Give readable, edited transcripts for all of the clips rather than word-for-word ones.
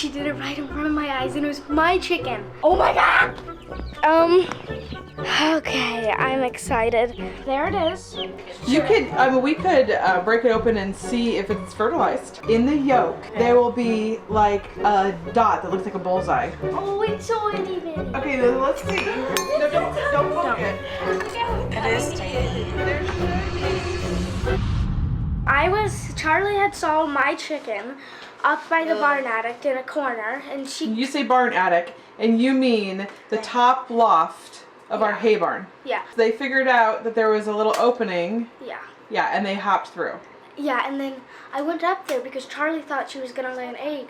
she did it right in front of my eyes, and it was my chicken. Oh my god! Okay, I'm excited. There it is. You could, we could break it open and see if it's fertilized. In the yolk, there will be like a dot that looks like a bullseye. Oh, it's so itty bitty. Okay, then let's see. No, don't poke it. It is tiny. There should be. Charlie had saw my chicken up by the barn attic in a corner, and You say barn attic, and you mean the top loft of our hay barn. Yeah. They figured out that there was a little opening. Yeah. Yeah, and they hopped through. Yeah, and then I went up there because Charlie thought she was gonna lay an egg,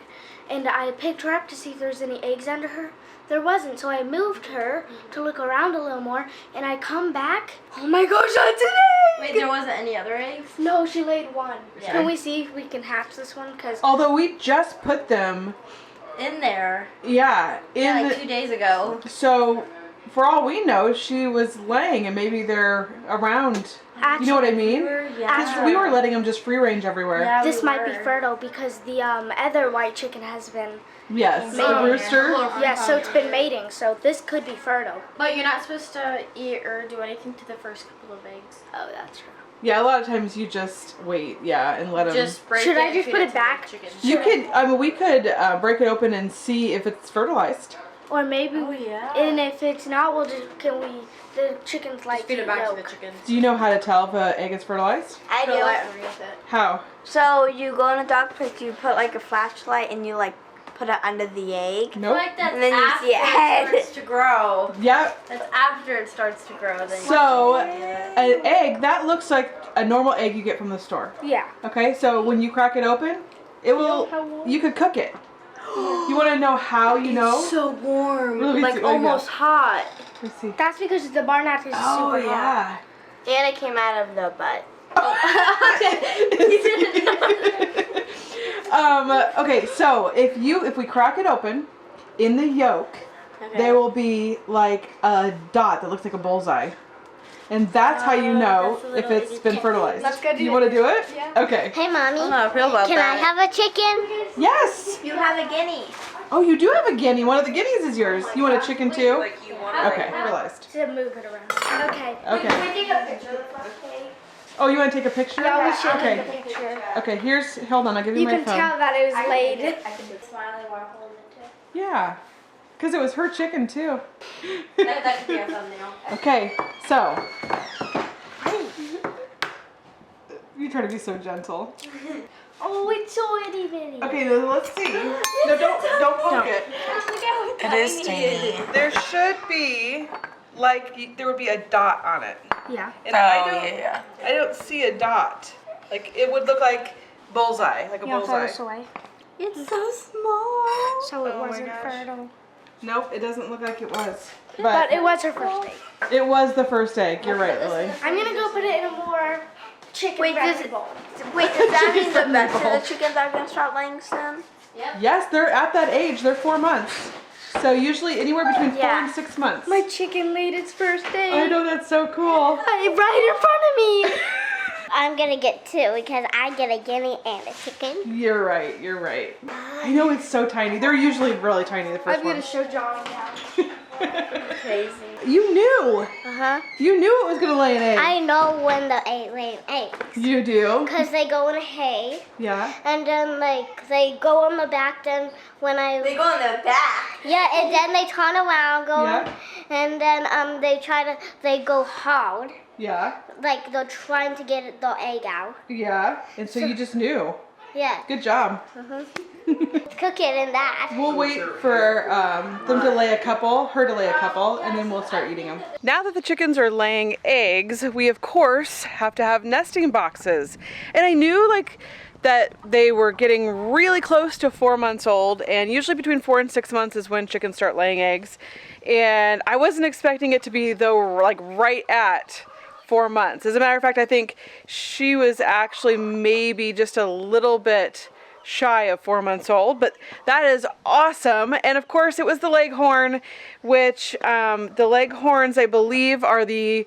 and I picked her up to see if there was any eggs under her. There wasn't, so I moved her to look around a little more, and I come back. Oh my gosh, that's an egg! Wait, there wasn't any other eggs? No, she laid one. Yeah. Can we see if we can hatch this one? Cause Although we just put them, In there. yeah, in Like 2 days ago. So, for all we know, she was laying, and maybe they're around. Actually, You know what I mean? Yeah. We were letting them just free range everywhere. Yeah, this we might be were. fertile because the other white chicken has been, Yes, Maybe. the rooster. yeah, so it's been mating, so this could be fertile. But you're not supposed to eat or do anything to the first couple of eggs. Oh, that's true. Yeah, a lot of times you just wait, yeah, and let them. Just break Should it. I just feed put it it to back? the chickens. You could, we could break it open and see if it's fertilized. Or maybe, yeah. and if it's not, the chickens like Just feed it back yolk. to the chickens. Do you know how to tell if an egg is fertilized? I Put a do. light underneath it. How? So you go in a dog place, you put like a flashlight and you like put it under the egg. Nope. Like that's And then you after see a head. it starts to grow. Yep. That's after it starts to grow. Then So, an egg, that looks like a normal egg you get from the store. Yeah. Okay, so when you crack it open, it will, you could cook it. You want to know how you know? So warm. Let me see, Like let me go. almost hot. Let's see. That's because the barn attic is Oh, super hot. yeah. And it came out of the butt. Okay, so if we crack it open, in the yolk, there will be like a dot that looks like a bullseye. And that's how you know if it's been fertilized. Let's go do You it. want to do it? Yeah. Okay. Hey, Mommy. I'm not real about Can I that. have a chicken? Yes. You have a guinea. Oh, you do have a guinea. One of the guineas is yours. You want a chicken too? Like you want Okay, realized. To move it around. Okay. Okay. Can we take a picture of the first egg? Oh, you want to take a picture? Yeah, we should Okay. take a picture. Okay, hold on, I'll give you, You my can phone. tell that it was laid. I can do smiling while holding it too. Yeah. Because it was her chicken too. That could be a thumbnail. Okay, so. You try to be so gentle. Oh, it's so itty bitty. Okay, then let's see. No, don't poke it. It is tiny. There should be, like, there would be a dot on it. Yeah. And I don't see a dot. Like, it would look like bullseye, like a Yeah, throw bullseye. this away. It's so small. So it Oh my wasn't gosh. fertile. Nope, it doesn't look like it was. But it was her first egg. It was the first egg. You're right, Lily. I'm gonna go put it in a more chicken Wait, breast bowl. Wait, does that mean Chicken the rest bowl. of the chickens are gonna start laying soon? Yes, they're at that age. They're 4 months. So usually anywhere between 4 Yeah. and 6 months. My chicken laid its first egg. I know, that's so cool. Right in front of me. I'm gonna get two because I get a guinea and a chicken. You're right, you're right. I know, it's so tiny. They're usually really tiny, the first I'm gonna ones. show John now. Crazy. You knew. Uh-huh. You knew it was going to lay an egg. I know when the egg lay eggs. You do? Because they go in hay, Yeah. and then like they go on the back. Then when They go in the back. yeah, and then they turn around, go, Yeah. and then they go hard, Yeah. like they're trying to get the egg out. Yeah. And so you just knew. Yeah, Good job. cook it in that. We'll wait for them to lay her to lay a couple, and then we'll start eating them. Now that the chickens are laying eggs, we of course have to have nesting boxes. And I knew that they were getting really close to 4 months old, and usually between 4 and 6 months is when chickens start laying eggs. And I wasn't expecting it to be right at 4 months. As a matter of fact, I think she was actually maybe just a little bit shy of 4 months old, but that is awesome. And of course it was the leghorn, which the leghorns, I believe, are the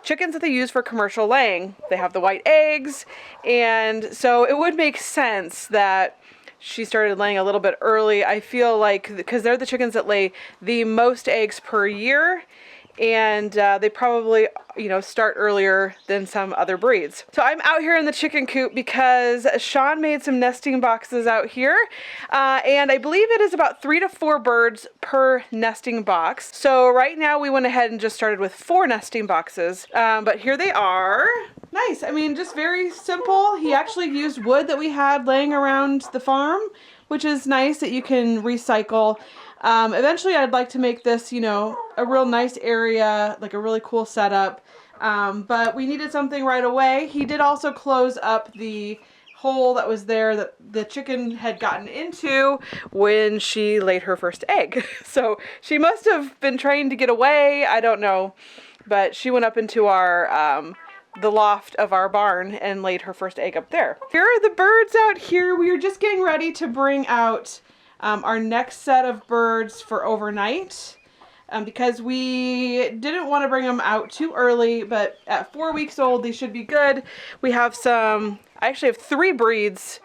chickens that they use for commercial laying. They have the white eggs, and so it would make sense that she started laying a little bit early. I feel like because they're the chickens that lay the most eggs per year, and they probably, you know, start earlier than some other breeds. So I'm out here in the chicken coop because Sean made some nesting boxes out here, and I believe it is about 3 to 4 birds per nesting box. So right now we went ahead and just started with 4 nesting boxes, but here they are. Nice. I mean, just very simple. He actually used wood that we had laying around the farm, which is nice that you can recycle. Eventually I'd like to make this, you know, a real nice area, like a really cool setup. But we needed something right away. He did also close up the hole that was there that the chicken had gotten into when she laid her first egg. So she must have been trying to get away. I don't know. But she went up into our, the loft of our barn and laid her first egg up there. Here are the birds out here. We are just getting ready to bring out our next set of birds for overnight because we didn't want to bring them out too early, but at 4 weeks old they should be good. We have I actually have 3 breeds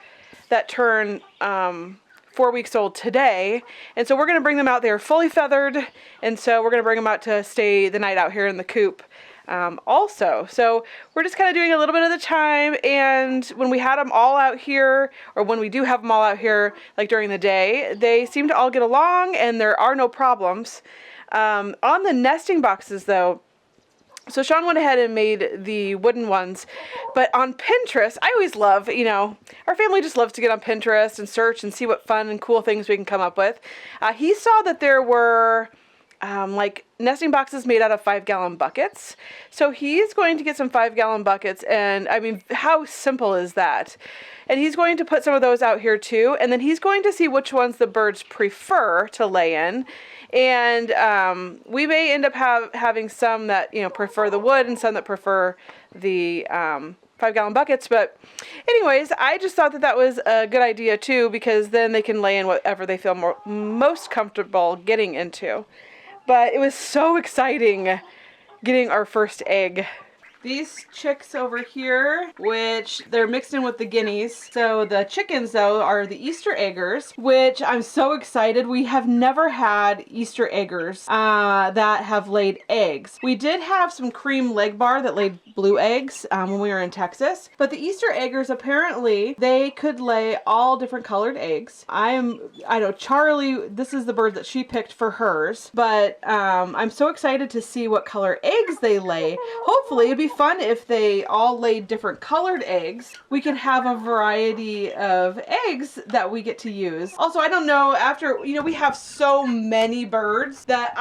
that turn 4 weeks old today, and so we're going to bring them out. They're fully feathered, and so we're going to bring them out to stay the night out here in the coop. Also, so we're just kind of doing a little bit at a time, and when we had them all out here, or when we do have them all out here, like during the day, they seem to all get along and there are no problems. On the nesting boxes though, so Sean went ahead and made the wooden ones, but on Pinterest, I always love, you know, our family just loves to get on Pinterest and search and see what fun and cool things we can come up with. He saw that there were like nesting boxes made out of 5-gallon buckets. So he's going to get some 5-gallon buckets, and I mean, how simple is that? And he's going to put some of those out here too, and then he's going to see which ones the birds prefer to lay in. And we may end up having some that, you know, prefer the wood and some that prefer the 5-gallon buckets. But anyways, I just thought that that was a good idea too, because then they can lay in whatever they feel most comfortable getting into. But it was so exciting getting our first egg. These chicks over here, which they're mixed in with the guineas. So the chickens though are the Easter eggers, which I'm so excited. We have never had Easter eggers that have laid eggs. We did have some cream leg bar that laid blue eggs when we were in Texas, but the Easter eggers, apparently they could lay all different colored eggs. I know Charlie, this is the bird that she picked for hers, but I'm so excited to see what color eggs they lay. Hopefully it'd be fun if they all laid different colored eggs. We can have a variety of eggs that we get to use. Also, I don't know, after, you know, we have so many birds that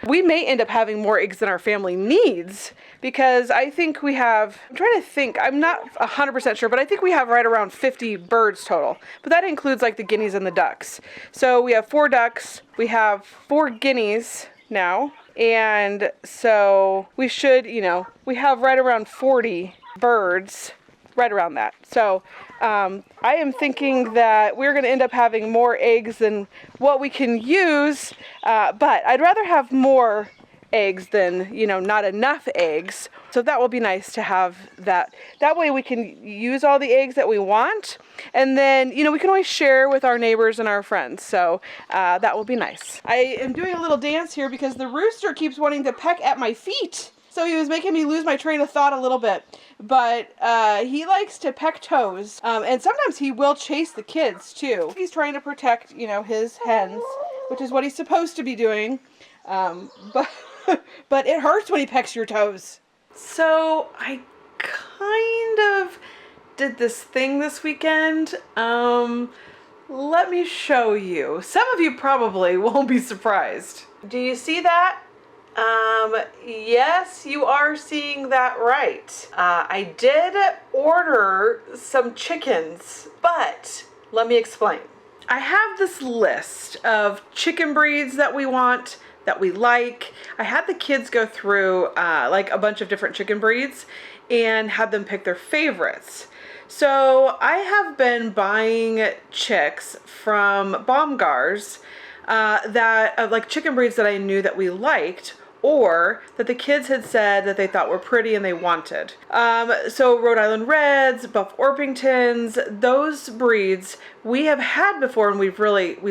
we may end up having more eggs than our family needs, because I think we have, I'm trying to think, I'm not 100% sure, but I think we have right around 50 birds total. But that includes like the guineas and the ducks. So we have 4 ducks, we have 4 guineas now, and so we should, you know, we have right around 40 birds, right around that. So I am thinking that we're going to end up having more eggs than what we can use, but I'd rather have more eggs than, you know, not enough eggs. So that will be nice to have that. That way we can use all the eggs that we want, and then, you know, we can always share with our neighbors and our friends. So that will be nice. I am doing a little dance here because the rooster keeps wanting to peck at my feet. So he was making me lose my train of thought a little bit, but he likes to peck toes, and sometimes he will chase the kids too. He's trying to protect, you know, his hens, which is what he's supposed to be doing, but it hurts when he pecks your toes. So I kind of did this thing this weekend. Let me show you. Some of you probably won't be surprised. Do you see that? Yes, you are seeing that right. I did order some chickens, but let me explain. I have this list of chicken breeds that we want, that we like. I had the kids go through like a bunch of different chicken breeds and had them pick their favorites. So I have been buying chicks from Baumgars that like chicken breeds that I knew that we liked, or that the kids had said that they thought were pretty and they wanted. So Rhode Island Reds, Buff Orpingtons, those breeds we have had before, and we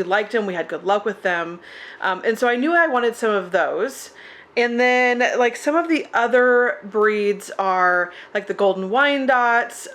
liked them. We had good luck with them. And so I knew I wanted some of those. And then like some of the other breeds are like the Golden Wyandottes.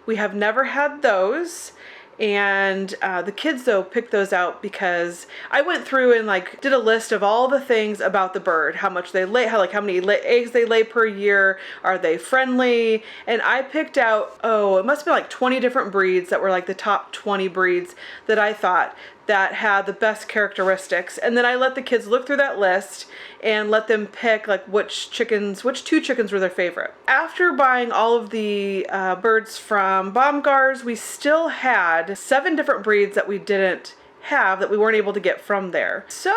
We have never had those. And the kids though picked those out because I went through and like did a list of all the things about the bird, how much they lay, how many eggs they lay per year, are they friendly, and I picked out, it must be like 20 different breeds that were like the top 20 breeds that I thought that had the best characteristics. And then I let the kids look through that list and let them pick like which two chickens were their favorite. After buying all of the birds from Baumgars, we still had 7 different breeds that we didn't have, that we weren't able to get from there. So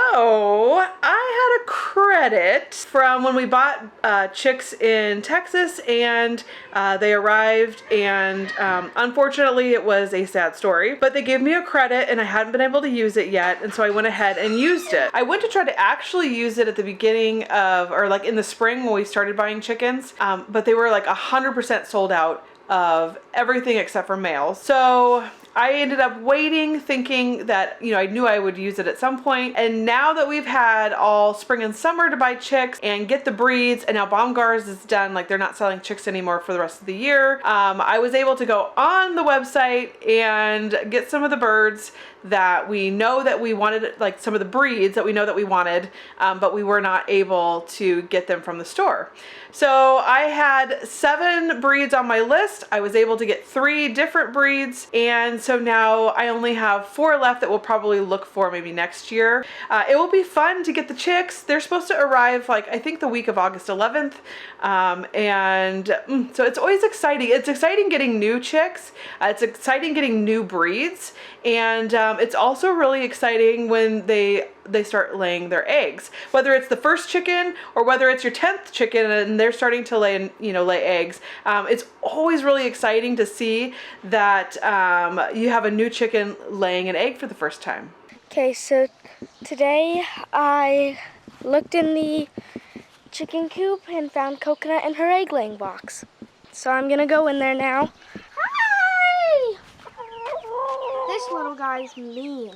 I had a credit from when we bought chicks in Texas, and they arrived, and unfortunately it was a sad story, but they gave me a credit and I hadn't been able to use it yet, and so I went ahead and used it. I went to try to actually use it at the beginning of, or like in the spring when we started buying chickens, but they were like 100% sold out of everything except for males. So I ended up waiting, thinking that, I knew I would use it at some point. And now that we've had all spring and summer to buy chicks and get the breeds, and now Baumgars is done, like they're not selling chicks anymore for the rest of the year, I was able to go on the website and get some of the birds that we know that we wanted, like some of the breeds that we know that we wanted, but we were not able to get them from the store. So I had 7 breeds on my list. I was able to get 3 different breeds, and so now I only have 4 left that we'll probably look for maybe next year. It will be fun to get the chicks. They're supposed to arrive like I think the week of August 11th, so it's always exciting. It's exciting getting new chicks. It's exciting getting new breeds, and it's also really exciting when they start laying their eggs. Whether it's the first chicken or whether it's your 10th chicken and they're starting to lay eggs, it's always really exciting to see that you have a new chicken laying an egg for the first time. Okay, so today I looked in the chicken coop and found Coconut in her egg laying box. So I'm gonna go in there now. Hi! This little guy's mean.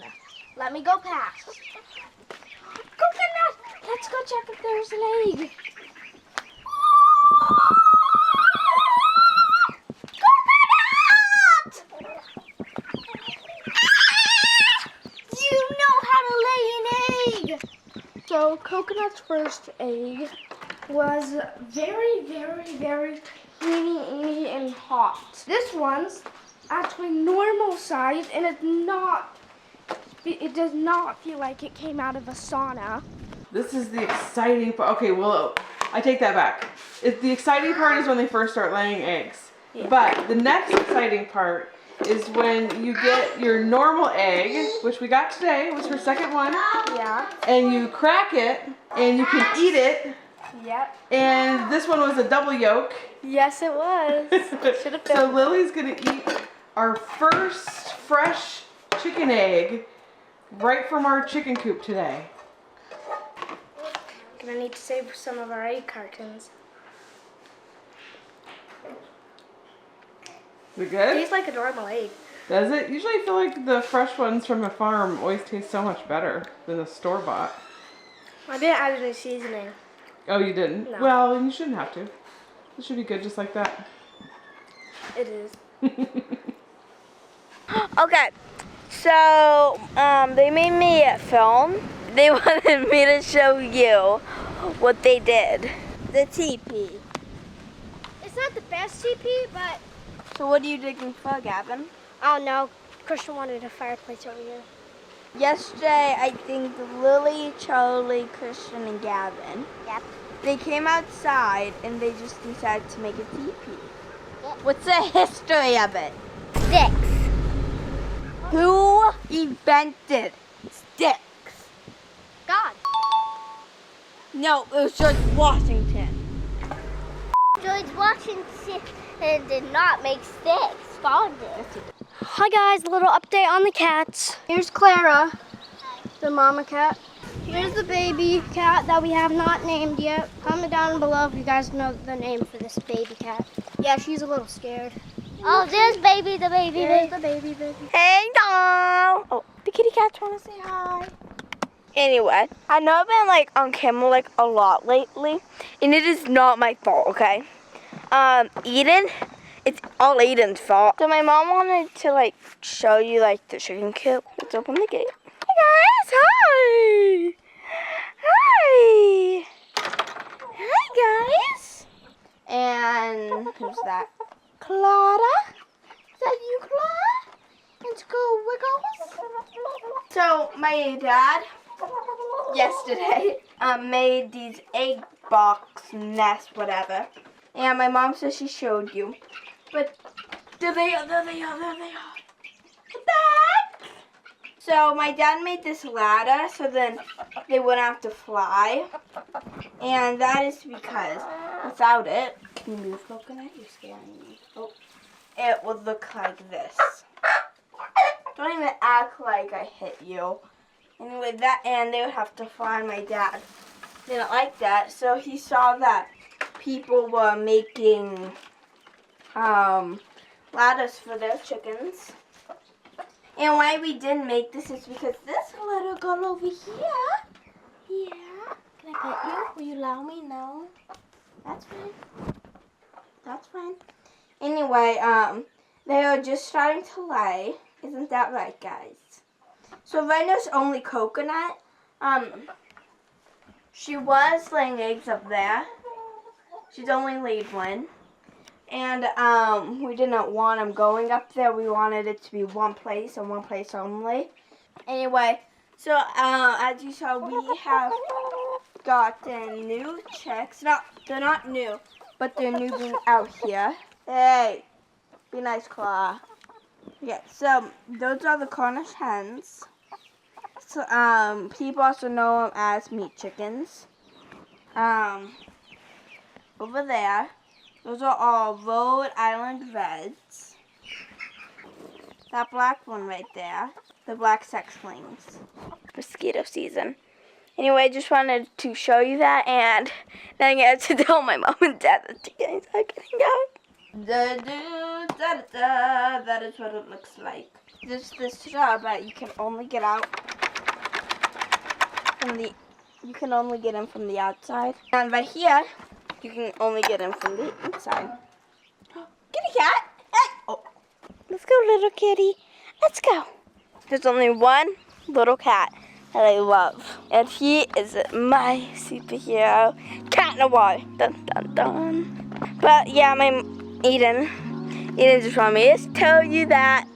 Let me go past. Coconut! Let's go check if there's an egg. Coconut! You know how to lay an egg! So Coconut's first egg was very, very, very teeny and hot. This one's actually normal size, and it does not feel like it came out of a sauna. This is the exciting part. Okay, well, I take that back. The exciting part is when they first start laying eggs. Yeah. But the next exciting part is when you get your normal egg, which we got today. It was her second one. Yeah. And you crack it, and you can eat it. Yep. And this one was a double yolk. Yes, it was. Should have So Lily's gonna eat our first fresh chicken egg right from our chicken coop today. Gonna need to save some of our egg cartons. Is it good? Tastes like a normal egg. Does it? Usually I feel like the fresh ones from a farm always taste so much better than the store-bought. I didn't add any seasoning. Oh, you didn't? No. Well, you shouldn't have to. It should be good just like that. It is. Okay, so they made me film. They wanted me to show you what they did. The teepee. It's not the best TP, but So what are you digging for, Gavin? oh no, Christian wanted a fireplace over here. Yesterday, I think Lily, Charlie, Christian, and Gavin. Yep. They came outside and they just decided to make a teepee. Yep. What's the history of it? Sticks. Who invented sticks? God. No, it was George Washington. George Washington did not make sticks. God did. Hi guys, a little update on the cats. Here's Clara, the mama cat. Here's the baby cat that we have not named yet. Comment down below if you guys know the name for this baby cat. Yeah, she's a little scared. Oh, there's baby, the baby, Here's baby. the baby. Hey, doll. Oh, the kitty cats want to say hi. Anyway, I know I've been like on camera like a lot lately, and it is not my fault, okay? Eden, it's all Eden's fault. So my mom wanted to like show you like the chicken coop. Let's open the gate. Hey guys, hi. Hi. Hi guys. And who's that? Clara? Is that you, Clara? Let's go Wiggles. So my dad yesterday made these egg box nest, whatever. And my mom says she showed you. But there they are. What the heck? So my dad made this ladder so then they wouldn't have to fly. And that is because without it, can you move, Coconut? You're scaring me. Oh, it would look like this. Don't even act like I hit you. Anyway, and they would have to fly. My dad didn't like that, so he saw that people were making ladders for their chickens. And why we didn't make this is because this little girl over here. Yeah. Can I pet you? Will you allow me? No. That's fine. That's fine. Anyway, they are just starting to lay. Isn't that right, guys? So right now it's only Coconut. She was laying eggs up there. She's only laid one. And we didn't want them going up there. We wanted it to be one place and one place only. Anyway, so as you saw, we have gotten new chicks. They're not new, but they're moving out here. Hey, be nice, Claw. Yeah, so those are the Cornish hens. So people also know them as meat chickens. Over there, those are all Rhode Island Reds. That black one right there, the black sexlings. Mosquito season. Anyway, I just wanted to show you that, and then I had to tell my mom and dad that the chickens are getting out. That is what it looks like. This is the straw, but you can only get out from the. You can only get in from the outside, and right here, you can only get in from the inside. Kitty cat! Hey! Oh, let's go, little kitty. Let's go. There's only one little cat that I love, and he is my superhero, Cat Noir. Dun dun dun. But yeah, my Eden just wanted me to tell you that.